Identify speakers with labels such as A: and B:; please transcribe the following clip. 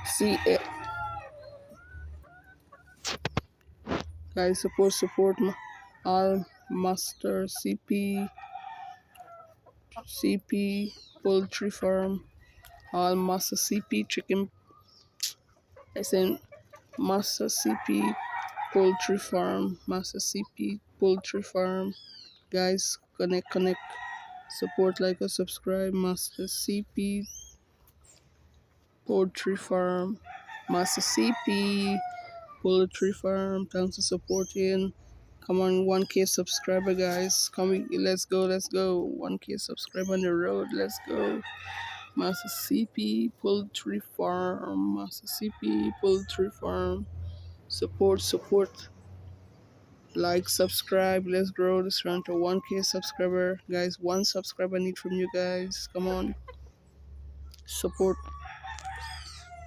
A: See it, guys. Support all master CP poultry farm, all master CP chicken. I said master CP poultry farm, master CP poultry farm. Guys, connect. Support, like, or subscribe. Master CP poultry farm, Master CP poultry farm. Thanks for supporting. Come on, 1K subscriber, guys. Let's go. 1K subscriber on the road. Let's go. Master CP poultry farm, Master CP poultry farm. Support. Like, subscribe. Let's grow this round to 1K subscriber, guys. One subscriber I need from you guys. Come on, support.